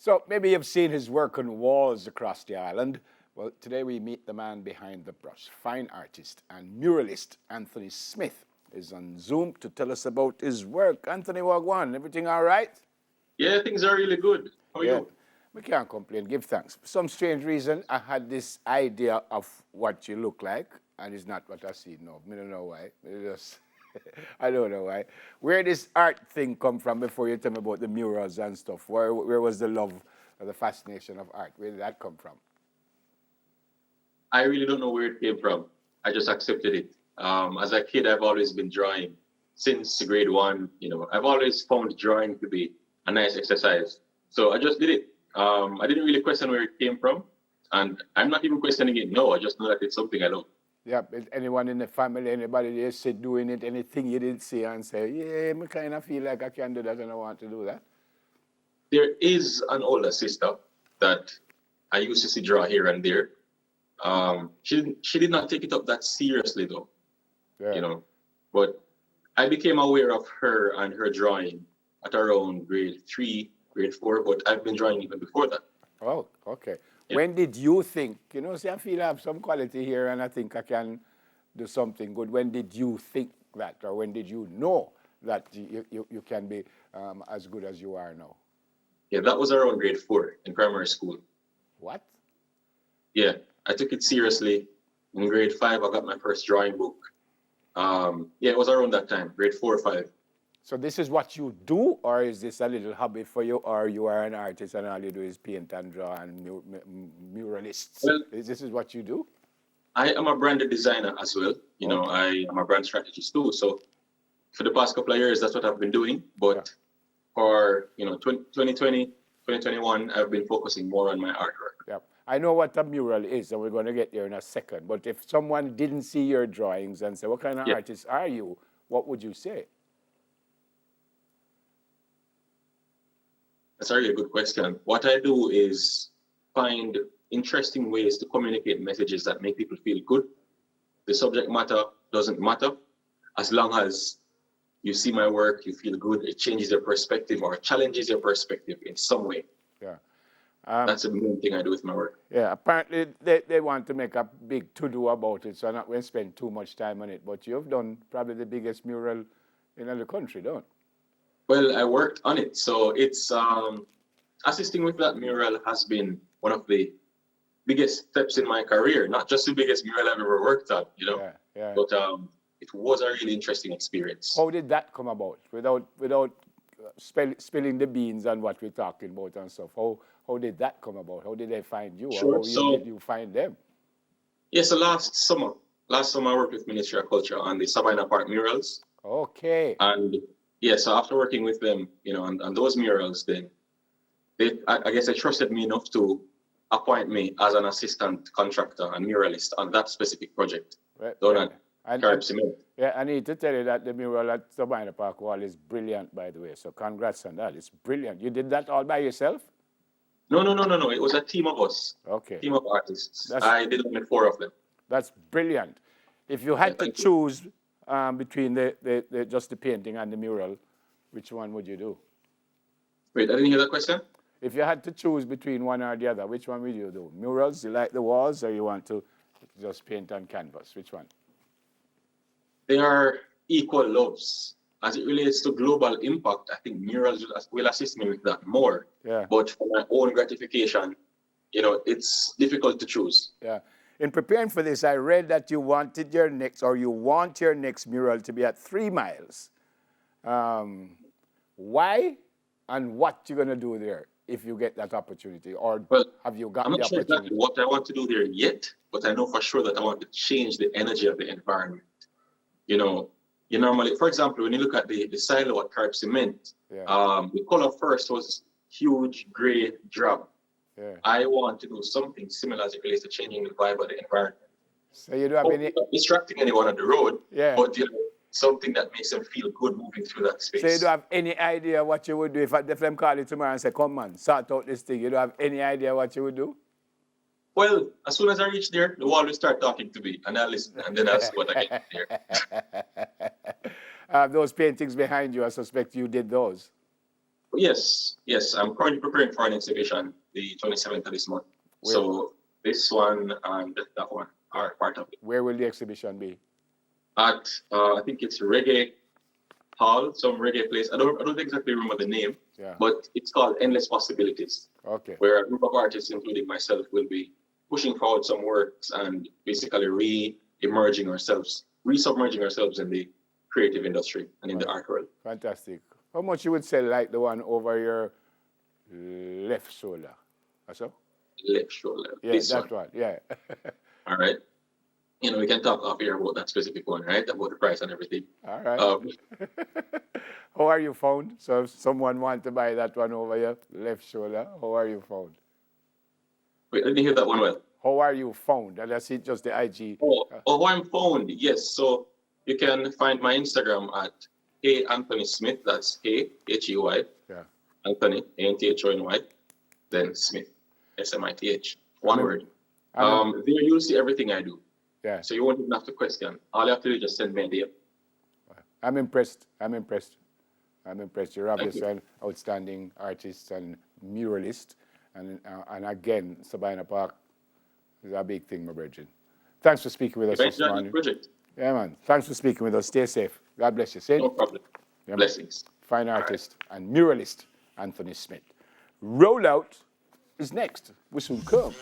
So maybe you've seen his work on walls across the island. Well, today we meet the man behind the brush, fine artist and muralist Anthony Smith is on Zoom to tell us about his work. Anthony Wagwan, everything all right? Yeah, things are really good. How are you? We can't complain, give thanks. For some strange reason, I had this idea of what you look like, and it's not what I see now. I don't know why. I don't know why. Where this art thing come from before you tell me about the murals and stuff? Where was the love or the fascination of art? Where did that come from? I really don't know where it came from. I just accepted it. As a kid, I've always been drawing since grade 1. I've always found drawing to be a nice exercise. So I just did it. I didn't really question where it came from. And I'm not even questioning it now. I just know that it's something I love. Yeah, anyone in the family, anybody there say doing it, anything you didn't see and say, yeah, I kind of feel like I can do that and I want to do that? There is an older sister that I used to see draw here and there. She did not take it up that seriously though, but I became aware of her and her drawing at around grade 3, grade 4, but I've been drawing even before that. Oh, okay. Yeah. When did you think, see, I feel I have some quality here and I think I can do something good. When did you think that, or when did you know that you can be as good as you are now? Yeah, that was around grade 4 in primary school. What? Yeah, I took it seriously. In grade 5, I got my first drawing book. It was around that time, grade 4 or 5. So this is what you do, or is this a little hobby for you, or you are an artist and all you do is paint and draw and muralists? Well, this is what you do? I am a branded designer as well. I am a brand strategist too. So for the past couple of years, that's what I've been doing. But for 2020, 2021, I've been focusing more on my artwork. Yeah. I know what a mural is, and we're going to get there in a second. But if someone didn't see your drawings and say, what kind of artist are you? What would you say? That's a really good question. What I do is find interesting ways to communicate messages that make people feel good. The subject matter doesn't matter. As long as you see my work, you feel good, it changes your perspective or challenges your perspective in some way. Yeah. That's the main thing I do with my work. Yeah, apparently they want to make a big to-do about it, so I'm not going to spend too much time on it. But you've done probably the biggest mural in the country, don't you? Well, I worked on it. So it's assisting with that mural has been one of the biggest steps in my career. Not just the biggest mural I've ever worked on, but it was a really interesting experience. How did that come about? Without spilling the beans on what we're talking about and stuff. How did that come about? How did they find you? Sure. How did you find them? Yeah, so last summer I worked with Ministry of Culture on the SABINA Park murals. Okay. And yeah, so after working with them, on those murals, then I guess they trusted me enough to appoint me as an assistant contractor and muralist on that specific project. Right. Yeah, I need to tell you that the mural at SABINA Park wall is brilliant, by the way. So congrats on that. It's brilliant. You did that all by yourself? No. It was a team of us. Okay. Team of artists. I did only 4 of them. That's brilliant. If you had to choose between the just the painting and the mural, which one would you do? Wait, I didn't hear that question. If you had to choose between one or the other, which one would you do? Murals, you like the walls, or you want to just paint on canvas? Which one? They are equal loves. As it relates to global impact, I think murals will assist me with that more. Yeah. But for my own gratification, it's difficult to choose. Yeah. In preparing for this, I read that you want your next mural to be at 3 miles. Why and what you're going to do there if you get that opportunity? Or have you got the opportunity? I'm not sure exactly what I want to do there yet, but I know for sure that I want to change the energy of the environment. You normally, for example, when you look at the silo at Carib Cement, the color first was huge, gray, drab. Yeah. I want to do something similar as it relates to changing the vibe of the environment. So you don't have any... Not distracting anyone on the road, but something that makes them feel good moving through that space. So you don't have any idea what you would do if them call you tomorrow and say, come on, sort out this thing. You don't have any idea what you would do? Well, as soon as I reach there, the wall will start talking to me, and I'll listen, and then I'll see what I get there. Those paintings behind you, I suspect you did those. Yes, yes. I'm currently preparing for an exhibition, the 27th of this month. Where? So this one and that one are part of it. Where will the exhibition be? At I think it's Reggae Hall, some reggae place. I don't exactly remember the name, Yeah. but it's called Endless Possibilities, Okay. where a group of artists, including myself, will be pushing forward some works and basically re-submerging ourselves in the creative industry and in the art world. Fantastic. How much you would sell like the one over your left shoulder? Or so? Left shoulder. Yeah, this that one. one. Yeah. All right. You know, we can talk off here about that specific one, right? About the price and everything. All right. Um, How are you found? So if someone want to buy that one over your left shoulder, how are you found? wait, let me hear that one well. How are you found? And that's it, just the IG. Oh, I'm found. Yes. So you can find my Instagram at Hey Anthony Smith. That's Hey, H-E-Y. Yeah. Anthony, A-N-T-H-O-N-Y. Then Smith, S-M-I-T-H. One word. There you'll see everything I do. Yeah. So you won't even have to question. All you have to do is just send me a DM. I'm impressed. You're obviously you. an outstanding artist and muralist. And again, SABINA Park is a big thing, my brethren. Thanks for speaking with us this morning. Project. Yeah, man. Thanks for speaking with us. Stay safe. God bless you. Saint. No problem. Yeah, Blessings. Fine artist and muralist, Anthony Smith. Rollout is next. We soon come.